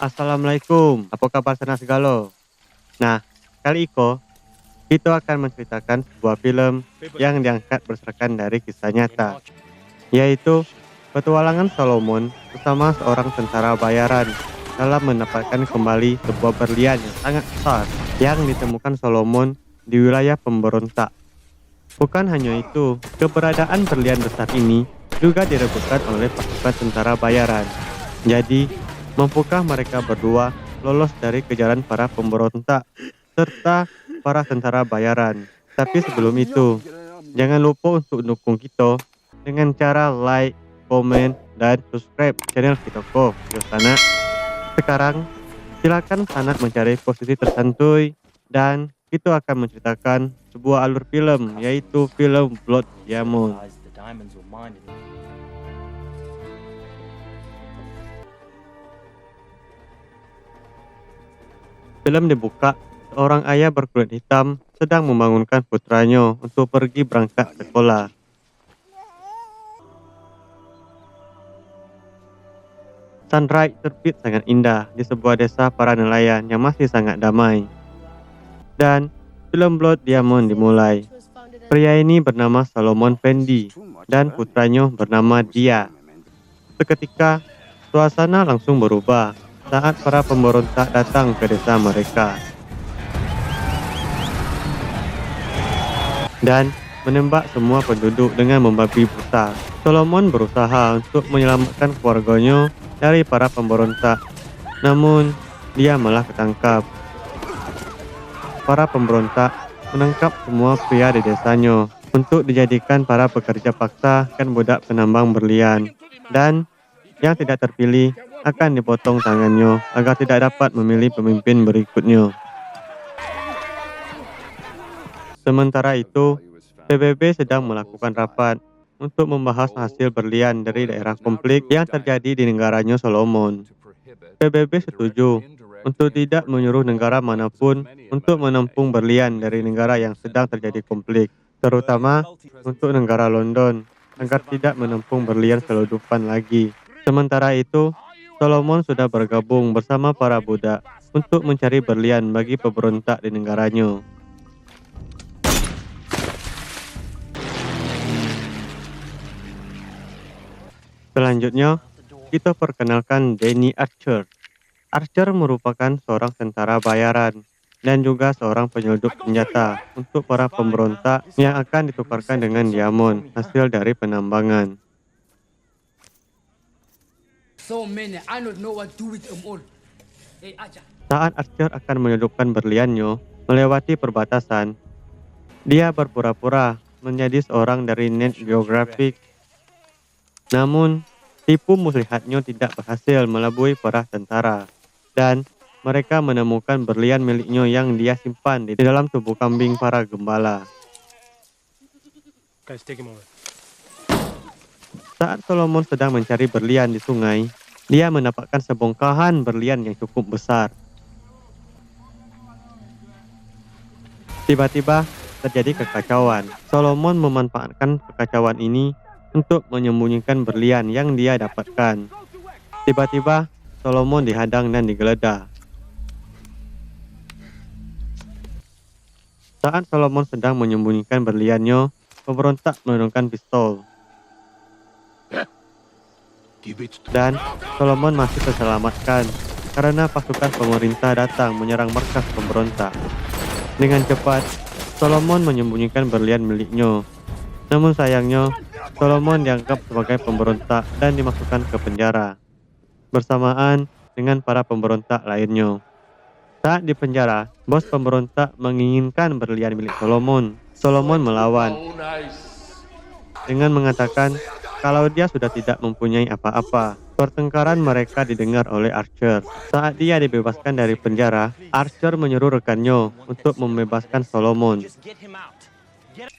Assalamualaikum, apa kabar sana segala? Nah, kali ini kita akan menceritakan sebuah film yang diangkat berdasarkan dari kisah nyata, yaitu petualangan Solomon bersama seorang tentara bayaran dalam mendapatkan kembali sebuah berlian yang sangat besar yang ditemukan Solomon di wilayah pemberontak. Bukan hanya itu, keberadaan berlian besar ini juga direbutkan oleh pasukan tentara bayaran. Jadi, mampukah mereka berdua lolos dari kejaran para pemberontak serta para tentara bayaran? Tapi sebelum itu, jangan lupa untuk dukung kita dengan cara like, komen, dan subscribe channel kita kok. Yuk sana. Sekarang, silakan Sanak mencari posisi tersantuy dan kita akan menceritakan sebuah alur film yaitu film Blood Diamond. Film dibuka seorang ayah berkulit hitam sedang membangunkan putranya untuk pergi berangkat sekolah. Sunrise terbit sangat indah di sebuah desa para nelayan yang masih sangat damai. Dan film Blood Diamond dimulai. Pria ini bernama Solomon Fendi dan putranya bernama Dia. Seketika, suasana langsung berubah saat para pemberontak datang ke desa mereka dan menembak semua penduduk dengan membabi buta. Solomon berusaha untuk menyelamatkan keluarganya dari para pemberontak, namun dia malah ketangkap. Para pemberontak menangkap semua pria di desanya untuk dijadikan para pekerja paksa dan budak penambang berlian, dan yang tidak terpilih akan dipotong tangannya agar tidak dapat memilih pemimpin berikutnya. Sementara itu, PBB sedang melakukan rapat untuk membahas hasil berlian dari daerah konflik yang terjadi di negaranya Solomon. PBB setuju untuk tidak menyuruh negara manapun untuk menampung berlian dari negara yang sedang terjadi konflik, terutama untuk negara London, agar tidak menampung berlian selundupan lagi. Sementara itu, Solomon sudah bergabung bersama para budak untuk mencari berlian bagi pemberontak di negaranya. Selanjutnya, kita perkenalkan Danny Archer. Archer merupakan seorang tentara bayaran dan juga seorang penyelundup senjata untuk para pemberontak yang akan ditukarkan dengan diamond hasil dari penambangan. Saat Archer akan menyelundupkan berliannya melewati perbatasan, dia berpura-pura menjadi seorang dari Net Geographic. Namun, tipu muslihatnya tidak berhasil melabui para tentara, dan mereka menemukan berlian miliknya yang dia simpan di dalam tubuh kambing para gembala. Saat Solomon sedang mencari berlian di sungai, dia mendapatkan sebongkahan berlian yang cukup besar. Tiba-tiba terjadi kekacauan. Solomon memanfaatkan kekacauan ini untuk menyembunyikan berlian yang dia dapatkan. Tiba-tiba, Solomon dihadang dan digeledah. Saat Solomon sedang menyembunyikan berliannya, pemberontak menurunkan pistol. Dan Solomon masih terselamatkan karena pasukan pemerintah datang menyerang markas pemberontak. Dengan cepat, Solomon menyembunyikan berlian miliknya. Namun sayangnya, Solomon dianggap sebagai pemberontak dan dimasukkan ke penjara bersamaan dengan para pemberontak lainnya. Saat di penjara, bos pemberontak menginginkan berlian milik Solomon. Solomon melawan dengan mengatakan kalau dia sudah tidak mempunyai apa-apa. Pertengkaran mereka didengar oleh Archer. Saat dia dibebaskan dari penjara, Archer menyuruh rekannya untuk membebaskan Solomon.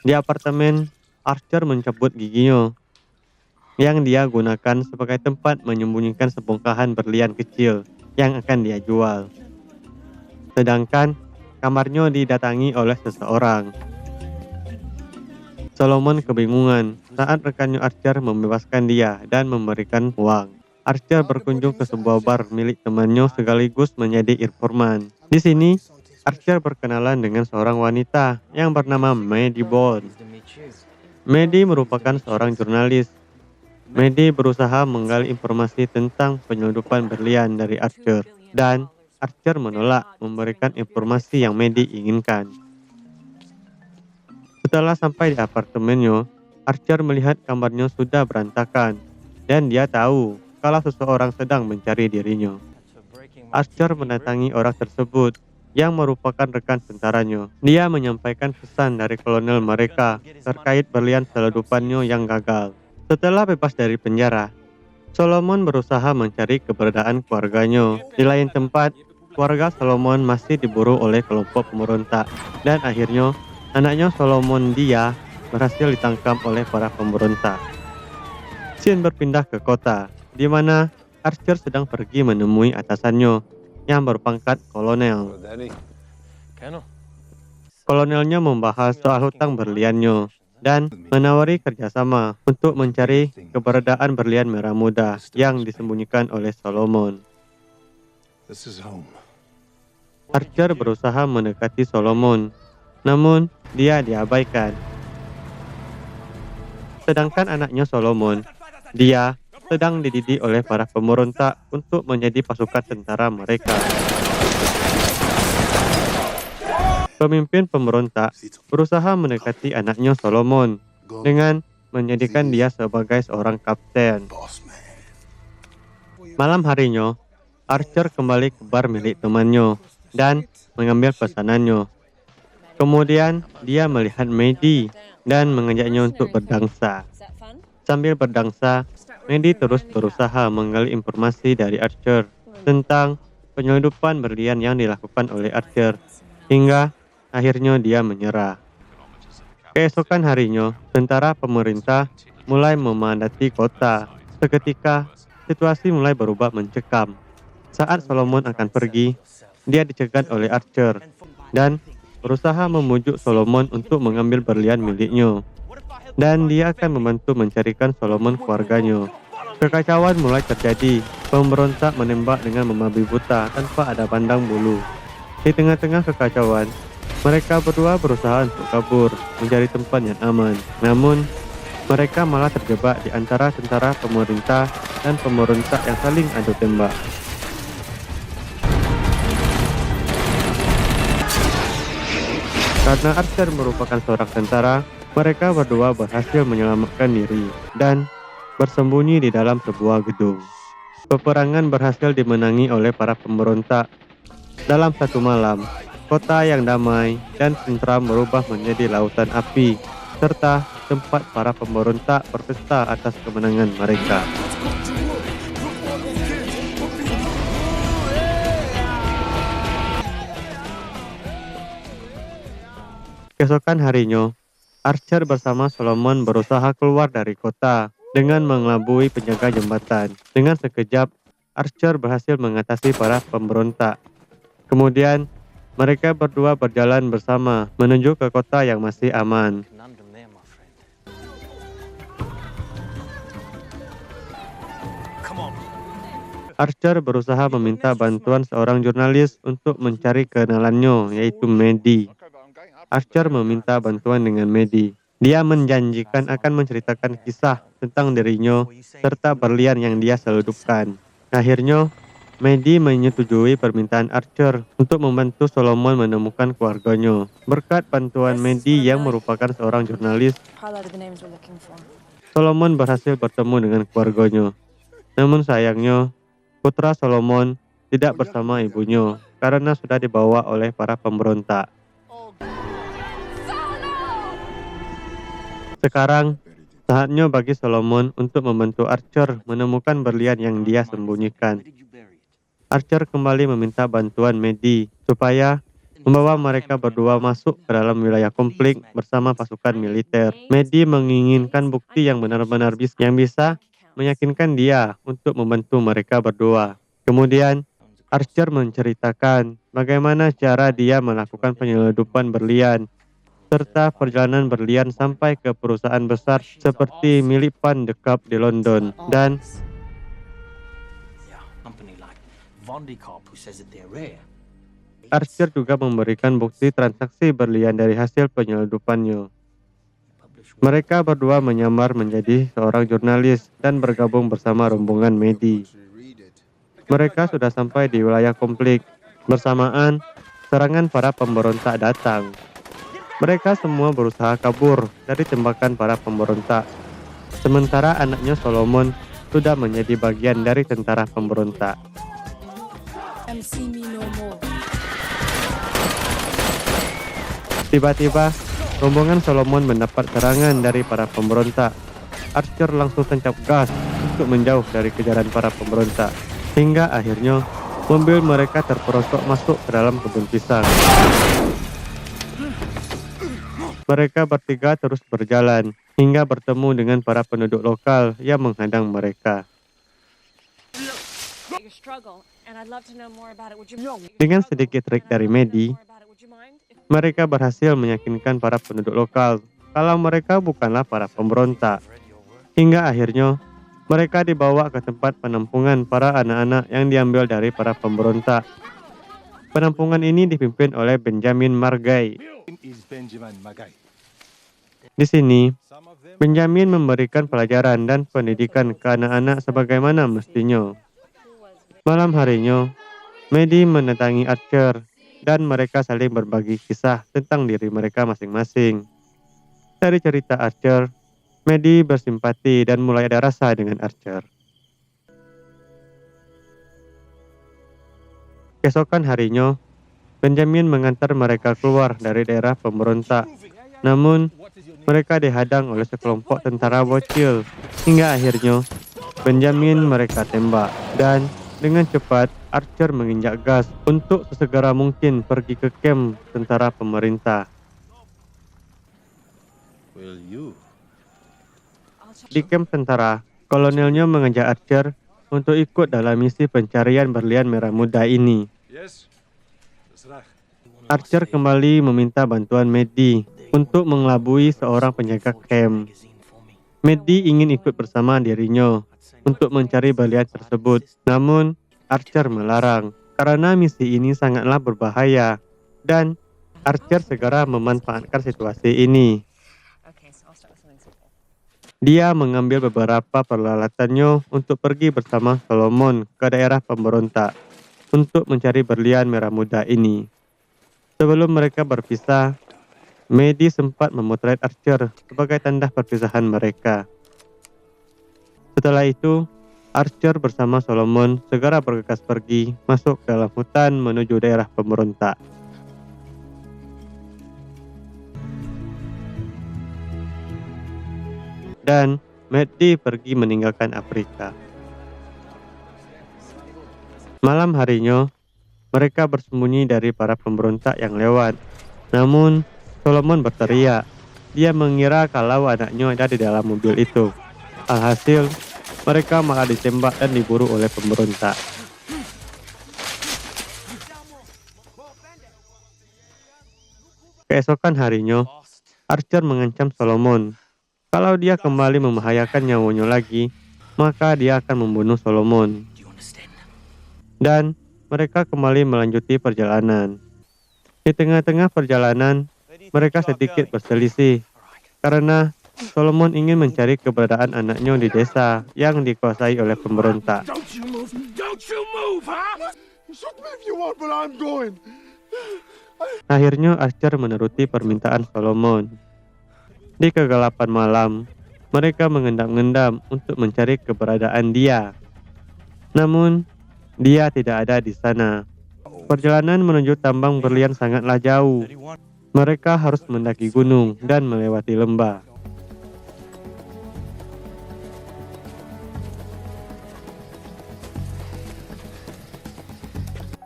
Di apartemen, Archer mencabut giginya yang dia gunakan sebagai tempat menyembunyikan sebongkahan berlian kecil yang akan dia jual. Sedangkan kamarnya didatangi oleh seseorang. Solomon kebingungan saat rekannya Archer membebaskan dia dan memberikan uang. Archer berkunjung ke sebuah bar milik temannya sekaligus menjadi informan. Di sini, Archer berkenalan dengan seorang wanita yang bernama Maddie Bond. Maddie merupakan seorang jurnalis. Maddie berusaha menggali informasi tentang penyelundupan berlian dari Archer, dan Archer menolak memberikan informasi yang Maddie inginkan. Setelah sampai di apartemennya, Archer melihat kamarnya sudah berantakan, dan dia tahu kalau seseorang sedang mencari dirinya. Archer mendatangi orang tersebut yang merupakan rekan tentaranya. Dia menyampaikan pesan dari kolonel mereka terkait berlian selundupannya yang gagal. Setelah bebas dari penjara, Solomon berusaha mencari keberadaan keluarganya. Di lain tempat, keluarga Solomon masih diburu oleh kelompok pemberontak, dan akhirnya anaknya Solomon dia berhasil ditangkap oleh para pemberontak. Scene berpindah ke kota, di mana Archer sedang pergi menemui atasannya yang berpangkat kolonel. Kolonelnya membahas soal hutang berliannya dan menawari kerjasama untuk mencari keberadaan berlian merah muda yang disembunyikan oleh Solomon. Archer berusaha mendekati Solomon, namun dia diabaikan. Sedangkan anaknya Solomon, dia sedang dididik oleh para pemberontak untuk menjadi pasukan tentara mereka. Pemimpin pemberontak berusaha mendekati anaknya Solomon dengan menjadikan dia sebagai seorang kapten. Malam harinya, Archer kembali ke bar milik temannya dan mengambil pesanannya. Kemudian dia melihat Maddie dan mengajaknya untuk berdangsa. Sambil berdangsa, Maddie terus berusaha menggali informasi dari Archer tentang penyelundupan berlian yang dilakukan oleh Archer, hingga akhirnya dia menyerah. Keesokan harinya, tentara pemerintah mulai memadati kota. Seketika, situasi mulai berubah mencekam. Saat Solomon akan pergi, dia dicegat oleh Archer dan berusaha membujuk Solomon untuk mengambil berlian miliknya. Dan dia akan membantu mencarikan Solomon keluarganya. Kekacauan mulai terjadi. Pemberontak menembak dengan membabi buta tanpa ada pandang bulu. Di tengah-tengah kekacauan, mereka berdua berusaha untuk kabur, mencari tempat yang aman. Namun, mereka malah terjebak di antara tentara pemerintah dan pemberontak yang saling adu tembak. Karena Archer merupakan seorang tentara, mereka berdua berhasil menyelamatkan diri dan bersembunyi di dalam sebuah gedung. Peperangan berhasil dimenangi oleh para pemberontak. Dalam satu malam, kota yang damai dan tentram berubah menjadi lautan api, serta tempat para pemberontak berpesta atas kemenangan mereka. Keesokan harinya, Archer bersama Solomon berusaha keluar dari kota dengan mengelabui penjaga jembatan. Dengan sekejap, Archer berhasil mengatasi para pemberontak. Kemudian, mereka berdua berjalan bersama menuju ke kota yang masih aman. Archer berusaha meminta bantuan seorang jurnalis untuk mencari kenalannya, yaitu Maddie. Archer meminta bantuan dengan Maddie. Dia menjanjikan akan menceritakan kisah tentang dirinya serta berlian yang dia selundupkan. Akhirnya, Maddie menyetujui permintaan Archer untuk membantu Solomon menemukan keluarganya. Berkat bantuan Maddie yang merupakan seorang jurnalis, Solomon berhasil bertemu dengan keluarganya. Namun sayangnya, putra Solomon tidak bersama ibunya karena sudah dibawa oleh para pemberontak. Sekarang, saatnya bagi Solomon untuk membantu Archer menemukan berlian yang dia sembunyikan. Archer kembali meminta bantuan Maddie supaya membawa mereka berdua masuk ke dalam wilayah konflik bersama pasukan militer. Maddie menginginkan bukti yang benar-benar bisa meyakinkan dia untuk membantu mereka berdua. Kemudian, Archer menceritakan bagaimana cara dia melakukan penyelundupan berlian serta perjalanan berlian sampai ke perusahaan besar seperti milik Pan The Cup di London. Dan Archer juga memberikan bukti transaksi berlian dari hasil penyelundupannya. Mereka berdua menyamar menjadi seorang jurnalis dan bergabung bersama rombongan Medi. Mereka sudah sampai di wilayah konflik. Bersamaan, serangan para pemberontak datang. Mereka semua berusaha kabur dari tembakan para pemberontak. Sementara anaknya Solomon sudah menjadi bagian dari tentara pemberontak. Tiba-tiba, rombongan Solomon mendapat serangan dari para pemberontak. Archer langsung tancap gas untuk menjauh dari kejaran para pemberontak. Hingga akhirnya, mobil mereka terperosok masuk ke dalam kebun pisang. Mereka bertiga terus berjalan, hingga bertemu dengan para penduduk lokal yang menghadang mereka. Dengan sedikit trik dari Medi, mereka berhasil meyakinkan para penduduk lokal kalau mereka bukanlah para pemberontak. Hingga akhirnya, mereka dibawa ke tempat penampungan para anak-anak yang diambil dari para pemberontak. Penampungan ini dipimpin oleh Benjamin Margai. Di sini, Benjamin memberikan pelajaran dan pendidikan ke anak-anak sebagaimana mestinya. Malam harinya, Medi mendatangi Archer dan mereka saling berbagi kisah tentang diri mereka masing-masing. Dari cerita Archer, Medi bersimpati dan mulai ada rasa dengan Archer. Keesokan harinya, Benjamin mengantar mereka keluar dari daerah pemberontak. Namun, mereka dihadang oleh sekelompok tentara bocil. Hingga akhirnya, Benjamin mereka tembak. Dan dengan cepat, Archer menginjak gas untuk sesegera mungkin pergi ke kamp tentara pemerintah. Di kamp tentara, kolonelnya mengajak Archer untuk ikut dalam misi pencarian berlian merah muda ini. Archer kembali meminta bantuan Medi untuk mengelabui seorang penjaga kamp. Medi ingin ikut bersama dirinya untuk mencari berlian tersebut. Namun, Archer melarang karena misi ini sangatlah berbahaya dan Archer segera memanfaatkan situasi ini. Dia mengambil beberapa peralatannya untuk pergi bersama Solomon ke daerah pemberontak untuk mencari berlian merah muda ini. Sebelum mereka berpisah, Medi sempat memotret Archer sebagai tanda perpisahan mereka. Setelah itu, Archer bersama Solomon segera bergegas pergi masuk ke dalam hutan menuju daerah pemberontak. Dan Medi pergi meninggalkan Afrika. Malam harinya, mereka bersembunyi dari para pemberontak yang lewat. Namun, Solomon berteriak. Dia mengira kalau anaknya ada di dalam mobil itu. Alhasil, mereka malah ditembak dan diburu oleh pemberontak. Keesokan harinya, Archer mengancam Solomon. Kalau dia kembali membahayakan nyawanya lagi, maka dia akan membunuh Solomon. Dan mereka kembali melanjuti perjalanan. Di tengah-tengah perjalanan, mereka sedikit berselisih karena Solomon ingin mencari keberadaan anaknya di desa yang dikuasai oleh pemberontak. Akhirnya Archer menuruti permintaan Solomon. Di kegelapan malam, mereka mengendap-endap untuk mencari keberadaan dia. Namun, dia tidak ada di sana. Perjalanan menuju tambang berlian sangatlah jauh. Mereka harus mendaki gunung dan melewati lembah.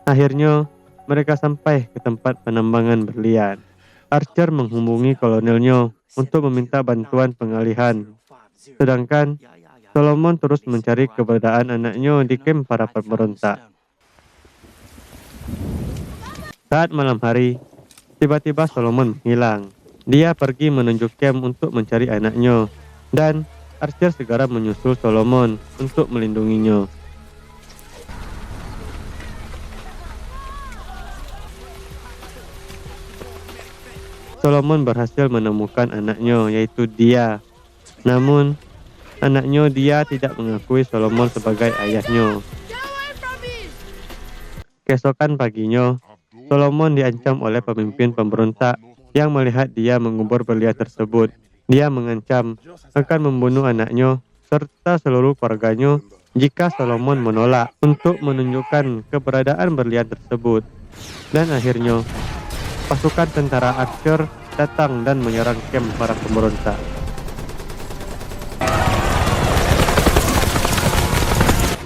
Akhirnya, mereka sampai ke tempat penambangan berlian. Archer menghubungi kolonelnya untuk meminta bantuan pengalihan. Sedangkan Solomon terus mencari keberadaan anaknya di kamp para pemberontak. Saat malam hari, tiba-tiba Solomon menghilang. Dia pergi menuju kamp untuk mencari anaknya, dan Archer segera menyusul Solomon untuk melindunginya. Solomon berhasil menemukan anaknya, yaitu Dia. Namun, anaknya Dia tidak mengakui Solomon sebagai ayahnya. Keesokan paginya, Solomon diancam oleh pemimpin pemberontak yang melihat dia mengubur berlian tersebut. Dia mengancam akan membunuh anaknya serta seluruh keluarganya jika Solomon menolak untuk menunjukkan keberadaan berlian tersebut. Dan akhirnya, pasukan tentara Archer datang dan menyerang kamp para pemberontak.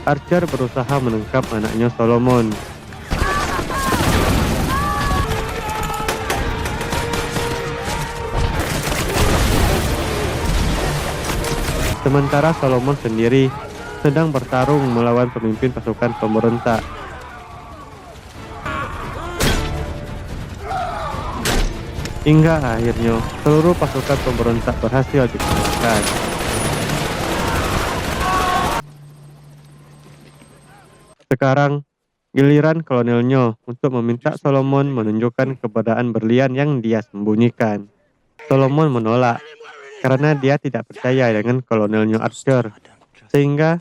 Archer berusaha menangkap anaknya Solomon. Sementara Solomon sendiri sedang bertarung melawan pemimpin pasukan pemberontak. Hingga akhirnya seluruh pasukan pemberontak berhasil dikalahkan. Sekarang giliran kolonelnya untuk meminta Solomon menunjukkan keberadaan berlian yang dia sembunyikan. Solomon menolak karena dia tidak percaya dengan kolonelnya Archer, sehingga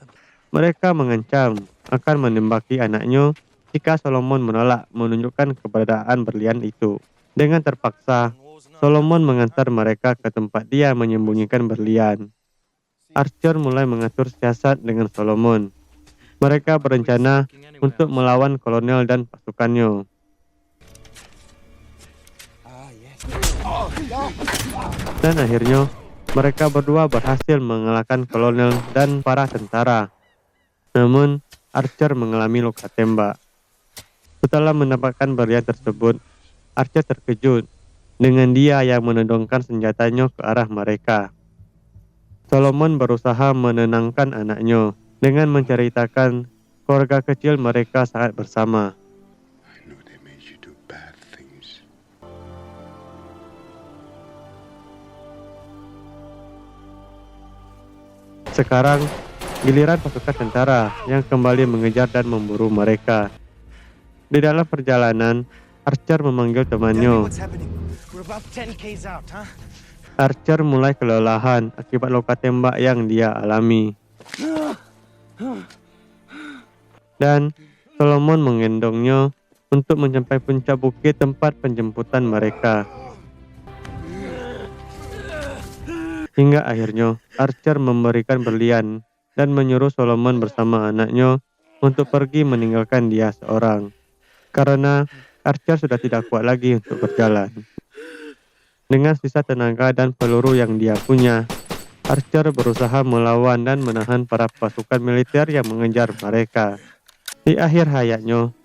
mereka mengancam akan menembaki anaknya jika Solomon menolak menunjukkan keberadaan berlian itu. Dengan terpaksa, Solomon mengantar mereka ke tempat dia menyembunyikan berlian. Archer mulai mengatur siasat dengan Solomon. Mereka berencana untuk melawan kolonel dan pasukannya. Dan akhirnya, mereka berdua berhasil mengalahkan kolonel dan para tentara. Namun, Archer mengalami luka tembak. Setelah mendapatkan berlian tersebut, Archer terkejut dengan dia yang menodongkan senjatanya ke arah mereka. Solomon berusaha menenangkan anaknya dengan menceritakan keluarga kecil mereka sangat bersama. Sekarang, giliran pasukan tentara yang kembali mengejar dan memburu mereka. Di dalam perjalanan, Archer memanggil temannya. Archer mulai kelelahan akibat luka tembak yang dia alami. Dan Solomon menggendongnya untuk mencapai puncak bukit tempat penjemputan mereka. Hingga akhirnya Archer memberikan berlian dan menyuruh Solomon bersama anaknya untuk pergi meninggalkan dia seorang. Karena Archer sudah tidak kuat lagi untuk berjalan. Dengan sisa tenaga dan peluru yang dia punya, Archer berusaha melawan dan menahan para pasukan militer yang mengejar mereka. Di akhir hayatnya,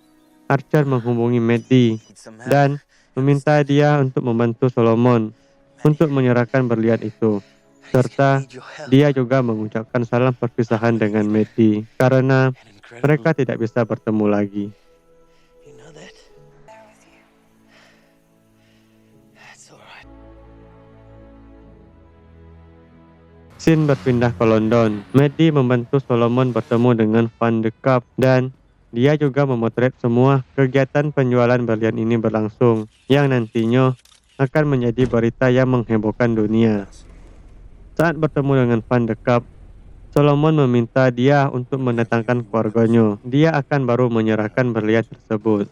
Archer menghubungi Meddi dan meminta dia untuk membantu Solomon untuk menyerahkan berlian itu. Serta dia juga mengucapkan salam perpisahan dengan Meddi karena mereka tidak bisa bertemu lagi. Scene berpindah ke London. Meddi membantu Solomon bertemu dengan Van de Kaap dan dia juga memotret semua kegiatan penjualan berlian ini berlangsung yang nantinya akan menjadi berita yang menghebohkan dunia. Saat bertemu dengan Van de Kaap, Solomon meminta dia untuk mendatangkan keluarganya. Dia akan baru menyerahkan berlian tersebut.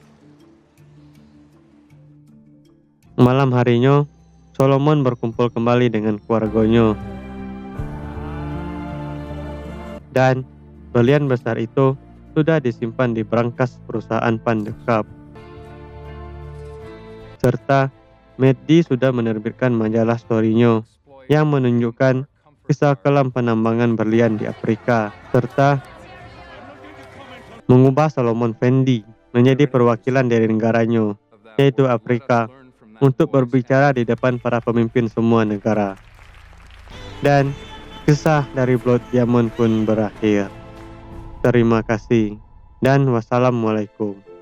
Malam harinya, Solomon berkumpul kembali dengan keluarganya. Dan berlian besar itu sudah disimpan di berangkas perusahaan Van de Kaap. Serta Meddi sudah menerbitkan majalah story-nya yang menunjukkan kisah kelam penambangan berlian di Afrika, serta mengubah Solomon Fendi menjadi perwakilan dari negaranya, yaitu Afrika, untuk berbicara di depan para pemimpin semua negara. Dan kisah dari Blood Diamond pun berakhir. Terima kasih dan wassalamualaikum.